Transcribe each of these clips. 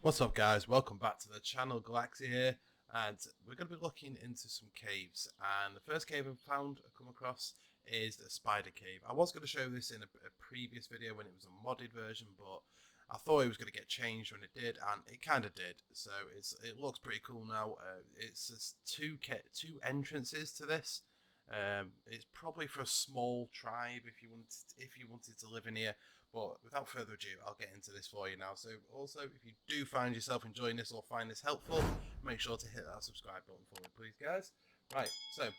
What's up, guys? Welcome back to the channel. Galaxier here, and we're going to be looking into some caves. And the first cave I've come across is a spider cave. I was going to show this in a previous video when it was a modded version, but I thought it was going to get changed when it did, and it kind of did. So it looks pretty cool now. It's just two entrances to this. It's probably for a small tribe if you wanted to live in here. But without further ado, I'll get into this for you now. So also, if you do find yourself enjoying this or find this helpful, make sure to hit that subscribe button for me, please, guys. Right, so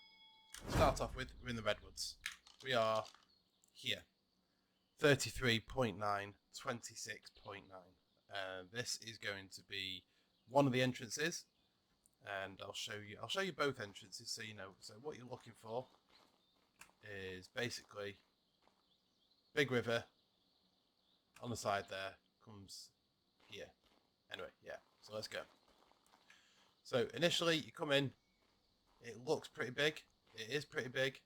start off with, we're in the Redwoods. We are here. 33.9, 26.9. This is going to be one of the entrances, and I'll show you both entrances so you know. So what you're looking for is basically big river. On the side there comes here. Anyway, yeah, so let's go. So initially you come in, it looks pretty big. It is pretty big.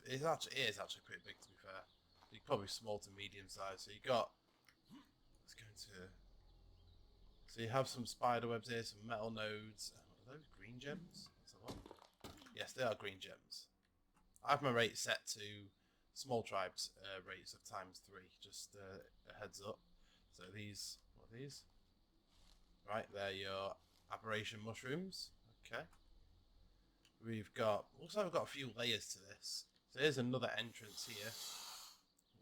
It is actually pretty big, to be fair. You're probably small to medium size. So you got, let's go into, so you have some spider webs here, some metal nodes. Are those green gems? That's a lot. Yes, they are green gems. I have my rate set to small tribes rates of ×3, just a heads up. So these, what are these? Right, they're your aberration mushrooms. Okay. We've got, looks like we've got a few layers to this. So here's another entrance here.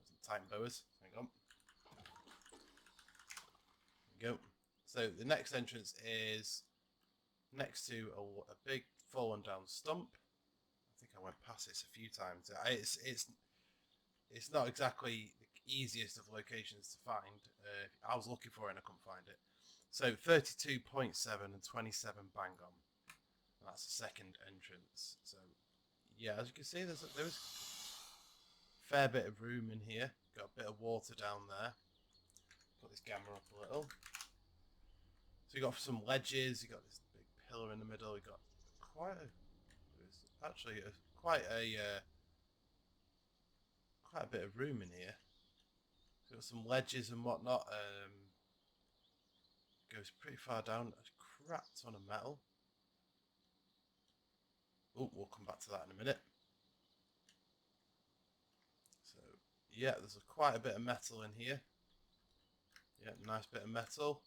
Some titan boas. Hang on. There we go. So the next entrance is next to a big fallen down stump. I think I went past this a few times. It's not exactly the easiest of locations to find. I was looking for it and I couldn't find it. So 32.7 and 27 bang on. And that's the second entrance. So yeah, as you can see, there's a fair bit of room in here. Got a bit of water down there. Put this camera up a little. So you got some ledges. You got this big pillar in the middle. You got quite a bit of room in here. So got some ledges and whatnot. Goes pretty far down. A crap ton of metal. Oh, we'll come back to that in a minute. So yeah, there's quite a bit of metal in here. Yeah, nice bit of metal.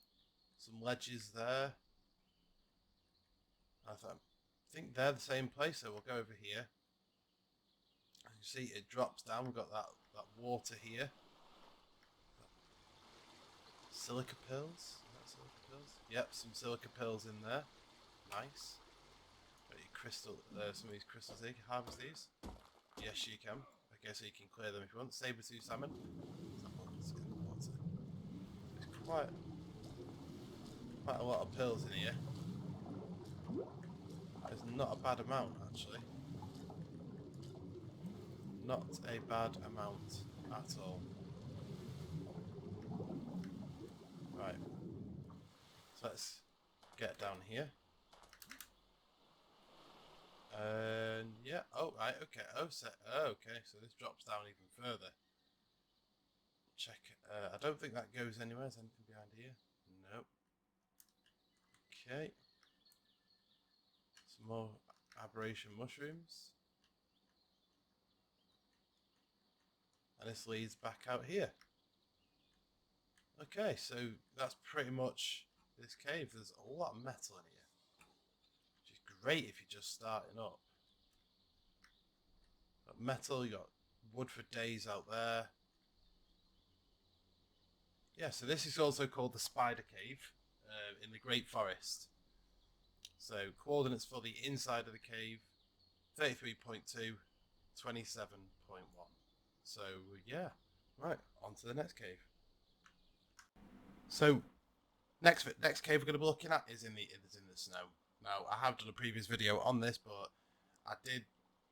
Some ledges there. I think they're the same place, so we'll go over here. As you see, it drops down. We've got that water here. Silica pills? Silica pills? Yep, some silica pills in there. Nice. Got your crystal. Some of these crystals here. Can you harvest these? Yes, you can. Okay, so you can clear them if you want. Saber-tooth salmon. Let's get the water. There's quite a lot of pills in here. It's not a bad amount, actually. Not a bad amount at all. Right. So let's get down here. And yeah. Oh, right. Okay. Okay. So this drops down even further. Check. I don't think that goes anywhere. Is anything behind here? Nope. Okay. Some more aberration mushrooms. And this leads back out here. Okay, so that's pretty much this cave. There's a lot of metal in here, which is great if you're just starting up. Got metal, you got wood for days out there. Yeah, so this is also called the Spider Cave in the Great Forest. So coordinates for the inside of the cave, 33.2, 27.1. So yeah, right, on to the next cave. So next cave we're going to be looking at is in the snow. Now I have done a previous video on this, but I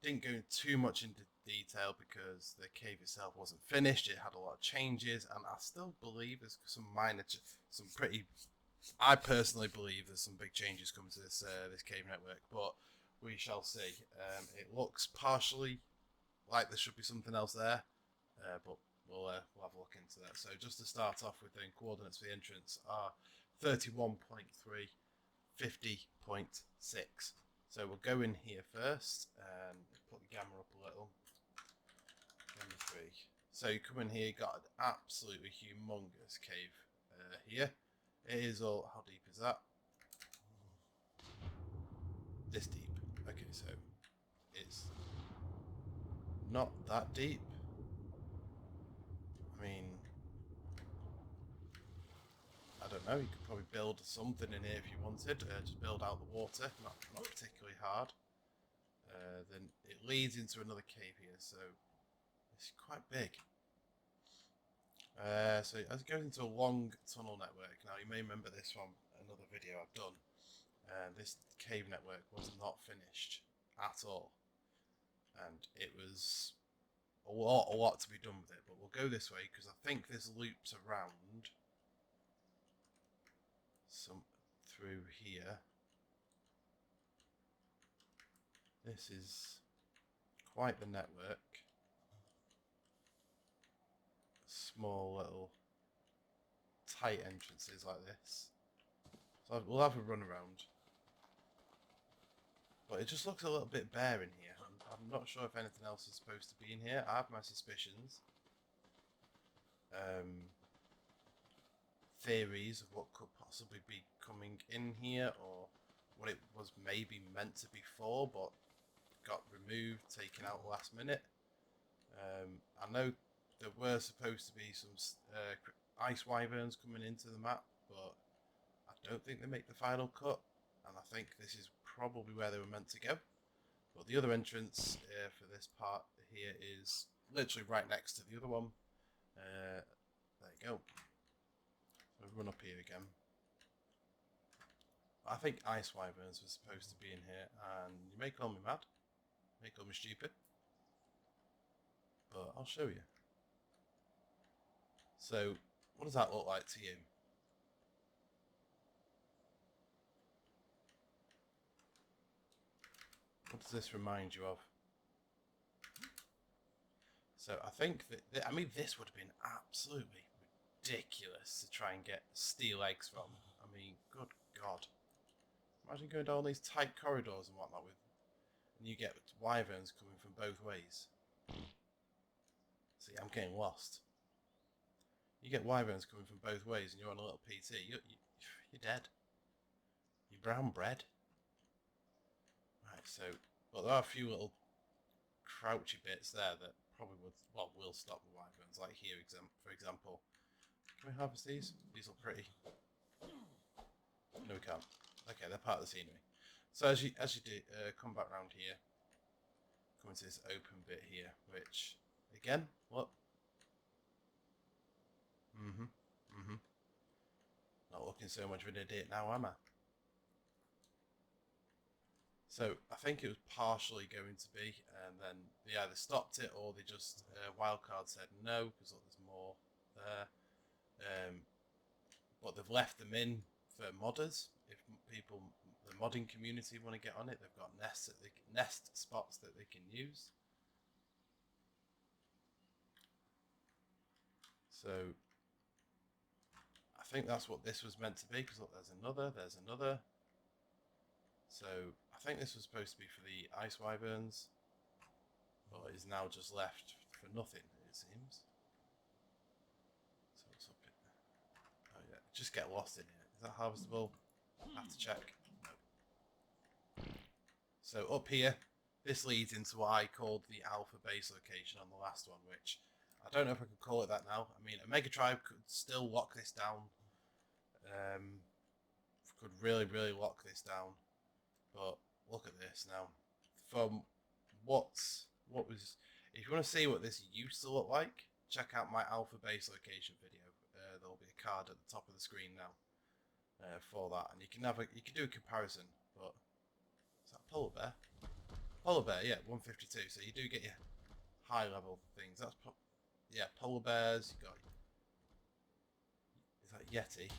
didn't go too much into detail because the cave itself wasn't finished. It had a lot of changes, and I still believe there's I personally believe there's some big changes coming to this cave network, but we shall see. It looks partially like there should be something else there, but we'll have a look into that. So just to start off with, the coordinates for the entrance are 31.3, 50.6. So we'll go in here first and put the gamma up a little. Gamma 3. So you come in here, you got an absolutely humongous cave here. It is all, how deep is that? This deep. Okay, so it's not that deep. I mean, I don't know, you could probably build something in here if you wanted, just build out the water, not particularly hard. Then it leads into another cave here, so it's quite big. So as it goes into a long tunnel network, now you may remember this from another video I've done. This cave network was not finished at all, and it was a lot to be done with it. But we'll go this way because I think this loops around some through here. This is quite the network. Small little tight entrances like this. So we'll have a run around. But it just looks a little bit bare in here. I'm not sure if anything else is supposed to be in here. I have my suspicions. Theories of what could possibly be coming in here, or what it was maybe meant to be for, but got removed, taken out last minute. I know there were supposed to be some ice wyverns coming into the map, but I don't think they make the final cut, and I think this is probably where they were meant to go. But the other entrance for this part here is literally right next to the other one. There you go. So run up here again. I think ice wyverns were supposed to be in here, and you may call me mad, you may call me stupid, but I'll show you. So, what does that look like to you? What does this remind you of? So I think that, I mean, this would have been absolutely ridiculous to try and get steel eggs from. I mean, good God. Imagine going down these tight corridors and whatnot with, and you get wyverns coming from both ways. See, I'm getting lost. You get wyverns coming from both ways and you're on a little PT, you're dead. You're brown bread. Right, so, but there are a few little crouchy bits there that probably will stop the wyverns, like here, for example. Can we harvest these? These look pretty. No, we can't. Okay, they're part of the scenery. So as you do, come back round here, come into this open bit here, which, again, look. Not looking so much of an idiot now, am I? So I think it was partially going to be, and then they either stopped it or they just wildcard said no because there's more there. But they've left them in for modders. If people, the modding community, want to get on it, they've got nest spots that they can use. So I think that's what this was meant to be, because look, there's another. So I think this was supposed to be for the ice wyverns, but it is now just left for nothing, it seems. So what's up here? Oh yeah, just get lost in here. Is that harvestable? I have to check. No. So up here, this leads into what I called the alpha base location on the last one, which I don't know if I could call it that now. I mean, a mega tribe could still lock this down. Could really lock this down. But look at this now. From what was, if you want to see what this used to look like, check out my alpha base location video. There'll be a card at the top of the screen now for that, and you can do a comparison. But is that polar bear? Polar bear, yeah, 152. So you do get your high level things. That's yeah, polar bears. You got, is that Yeti?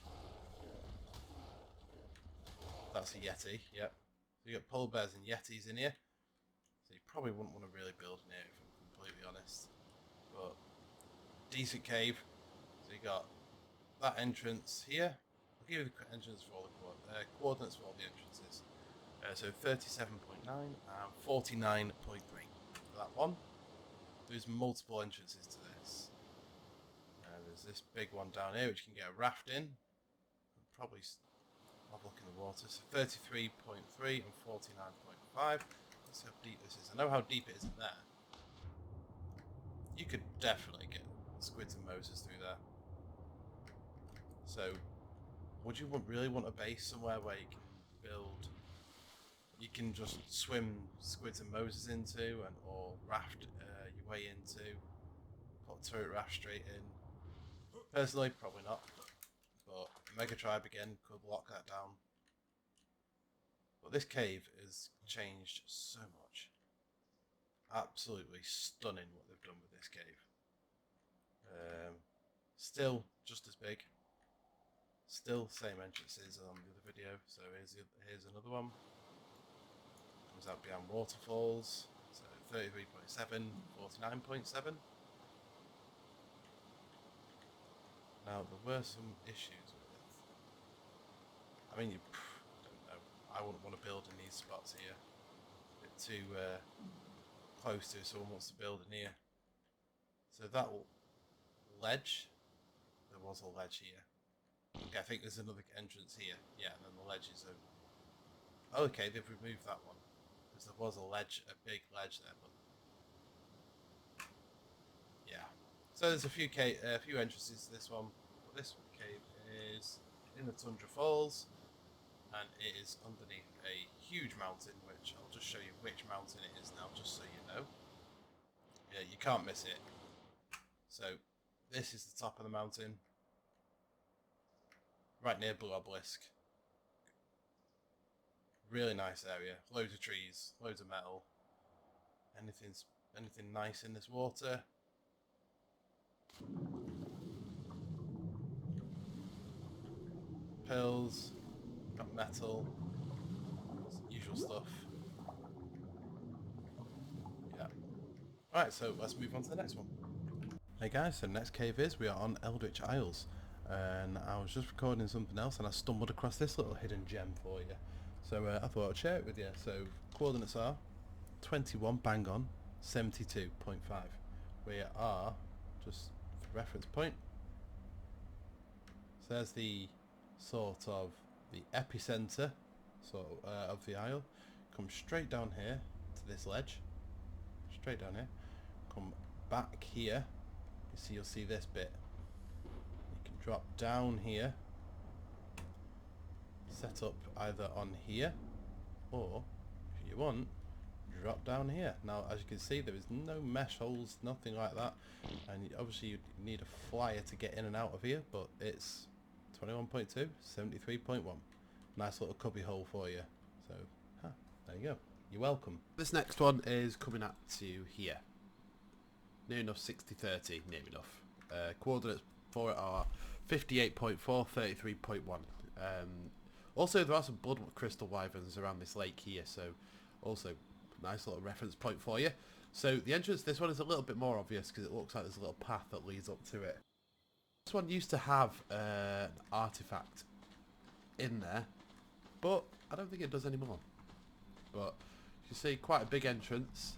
That's a Yeti. Yep. So you got polar bears and Yetis in here. So you probably wouldn't want to really build in here if I'm completely honest. But decent cave. So you got that entrance here. Look give you the entrance for all the coordinates for all the entrances. So 37.9 and 49.3 for that one. There's multiple entrances to this. There's this big one down here which you can get a raft in. Probably have a look in the water. So 33.3 and 49.5. Let's see how deep this is. I know how deep it is in there. You could definitely get squids and moses through there. So, would you really want a base somewhere where you can build? You can just swim squids and moses into, or raft your way into. Put a turret raft straight in. Personally, probably not. But Mega Tribe again could lock that down. But this cave has changed so much. Absolutely stunning what they've done with this cave. Still just as big. Still same entrances on the other video. So here's another one. Comes out beyond waterfalls. So 33.7, 49.7. Now there were some issues with it. I mean, I don't know. I wouldn't want to build in these spots here. A bit too close to if someone wants to build in here. So that ledge, there was a ledge here. Okay, I think there's another entrance here. Yeah, and then the ledge is over. Oh, okay, they've removed that one because there was a ledge, a big ledge there. But yeah, so there's a few entrances to this one. But this cave is in the Tundra Falls, and it is underneath a huge mountain, which I'll just show you which mountain it is now, just so you know. Yeah, you can't miss it. So this is the top of the mountain, right near Blue Obelisk. Really nice area, loads of trees, loads of metal. Anything nice in this water. Pearls, got metal, usual stuff. Yeah. Alright, so let's move on to the next one. Hey guys, so the next cave we are on Eldritch Isles, and I was just recording something else and I stumbled across this little hidden gem for you. So I thought I'd share it with you. So coordinates are 21 bang on 72.5. We are, just for reference point, so there's the sort of the epicenter of the isle. Come straight down here to this ledge, straight down here, come back here. You'll see this bit. You can drop down here, set up either on here, or if you want, drop down here. Now, as you can see, there is no mesh holes, nothing like that, and obviously you need a flyer to get in and out of here, but it's 21.2, 73.1. Nice little cubby hole for you. So, there you go. You're welcome. This next one is coming at you here. Near enough 60-30, near enough. Coordinates for it are 58.4, 33.1. Also, there are some blood crystal wyverns around this lake here, so also nice little reference point for you. So the entrance, this one is a little bit more obvious because it looks like there's a little path that leads up to it. This one used to have an artifact in there, but I don't think it does anymore. But you see, quite a big entrance.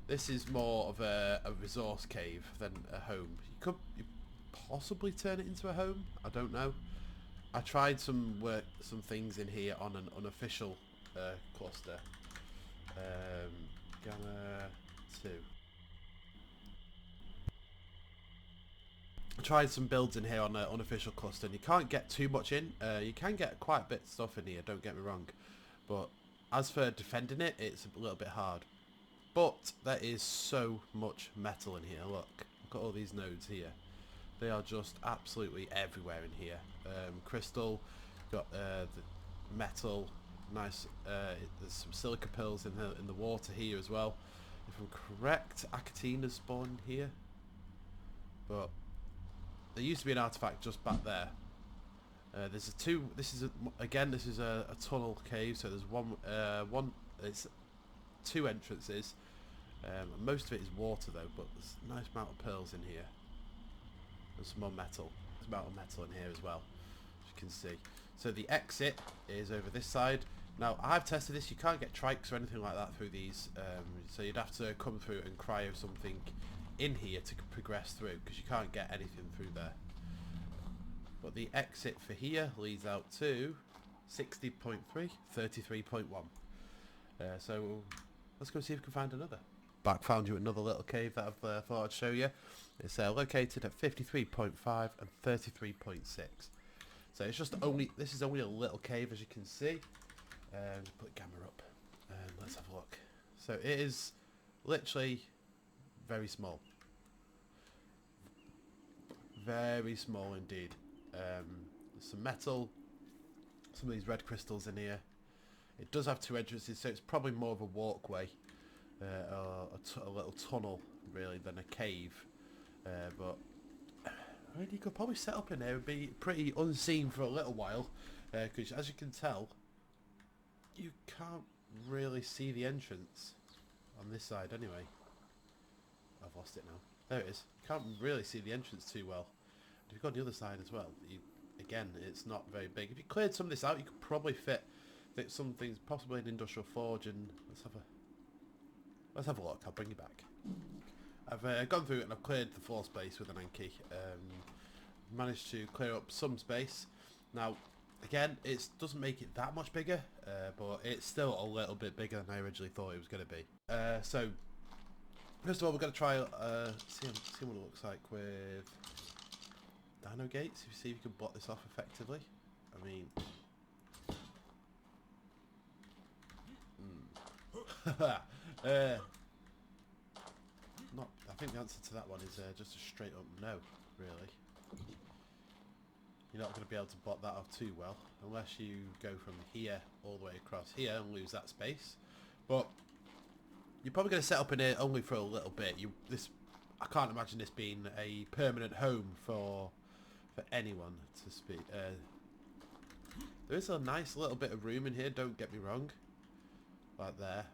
This is more of a resource cave than a home. You could possibly turn it into a home. I don't know. I tried some things in here on an unofficial cluster. Gamma 2. I tried some builds in here on an unofficial cluster, and you can't get too much in. You can get quite a bit of stuff in here, don't get me wrong. But as for defending it, it's a little bit hard. But there is so much metal in here. Look at all these nodes here. They are just absolutely everywhere in here. Crystal, got the metal, nice. There's some silica pills in the water here as well. If I'm correct, Acatina's spawned here. But there used to be an artifact just back there. There's this is a tunnel cave. So there's one. It's two entrances. Most of it is water though, but there's a nice amount of pearls in here. There's some more metal. There's a amount of metal in here as well. can see. So the exit is over this side. Now, I've tested this. You can't get trikes or anything like that through these. So you'd have to come through and cryo something in here to progress through, because you can't get anything through there. But the exit for here leads out to 60.3, 33.1. So let's go see if we can find another. Found you another little cave that I've thought I'd show you. It's located at 53.5 and 33.6. So it's just this is only a little cave, as you can see. Just put the camera up and let's have a look. So it is literally very small. Very small indeed. There's some metal, some of these red crystals in here. It does have 2 entrances, so it's probably more of a walkway, a little tunnel really, than a cave. But I mean, you could probably set up in there and be pretty unseen for a little while, because as you can tell, you can't really see the entrance on this side anyway. I've lost it now. There it is. You can't really see the entrance too well. If you go on the other side as well, again, it's not very big. If you cleared some of this out, you could probably fit some things, possibly an industrial forge. And let's have a look. I'll bring you back. I've gone through it and I've cleared the floor space with an Anki. Managed to clear up some space. Now, again, it doesn't make it that much bigger, but it's still a little bit bigger than I originally thought it was going to be. So, first of all, we're going to try see what it looks like with dino gates. See if you can block this off effectively. I mean, I think the answer to that one is just a straight up no, really. You're not going to be able to block that off too well, unless you go from here all the way across here and lose that space. But you're probably going to set up in here only for a little bit. I can't imagine this being a permanent home for anyone to speak. There is a nice little bit of room in here, don't get me wrong, like there,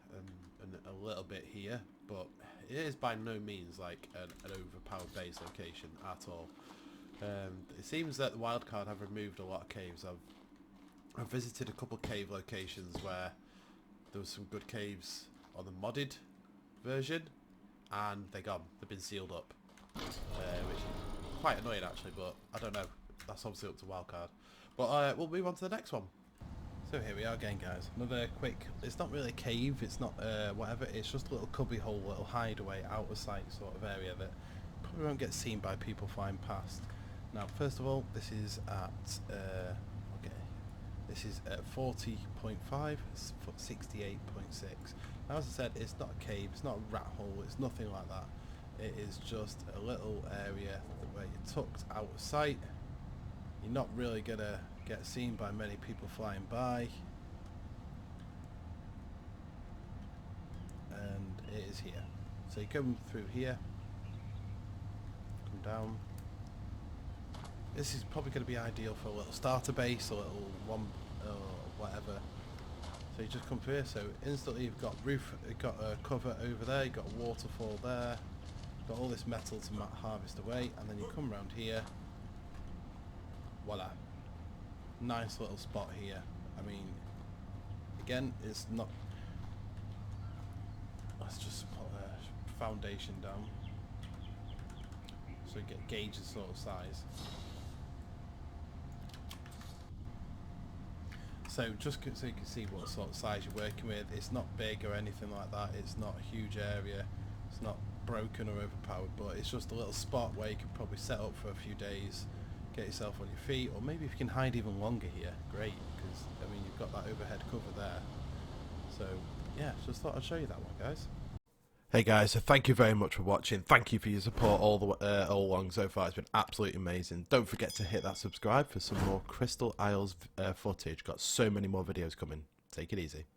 and a little bit here, but it is by no means like an overpowered base location at all. It seems that the wildcard have removed a lot of caves. I've visited a couple of cave locations where there was some good caves on the modded version, and they're gone. They've been sealed up, which is quite annoying actually, but I don't know. That's obviously up to wildcard. But we'll move on to the next one. So here we are again, guys. Another quick, it's not really a cave, it's not whatever, it's just a little cubby hole, little hideaway, out of sight sort of area that probably won't get seen by people flying past. Now, first of all, this is at, this is at 40.5, 68.6. Now, as I said, it's not a cave, it's not a rat hole, it's nothing like that. It is just a little area where you're tucked out of sight. You're not really going to get seen by many people flying by. And it is here. So you come through here, come down. This is probably going to be ideal for a little starter base, a little one or whatever. So you just come through here, so instantly you've got roof, you've got a cover over there, you've got a waterfall there, you've got all this metal to harvest away, and then you come around here, voila. Nice little spot here. I mean, again, it's not, let's just put a foundation down so you get gauge the sort of size. So just so you can see what sort of size you're working with, it's not big or anything like that, it's not a huge area, it's not broken or overpowered, but it's just a little spot where you can probably set up for a few days, get yourself on your feet, or maybe if you can hide even longer here, great, because I mean you've got that overhead cover there. So yeah, just thought I'd show you that one, guys. Hey guys, so thank you very much for watching. Thank you for your support all along so far. It's been absolutely amazing. Don't forget to hit that subscribe for some more Crystal Isles footage. Got so many more videos coming. Take it easy.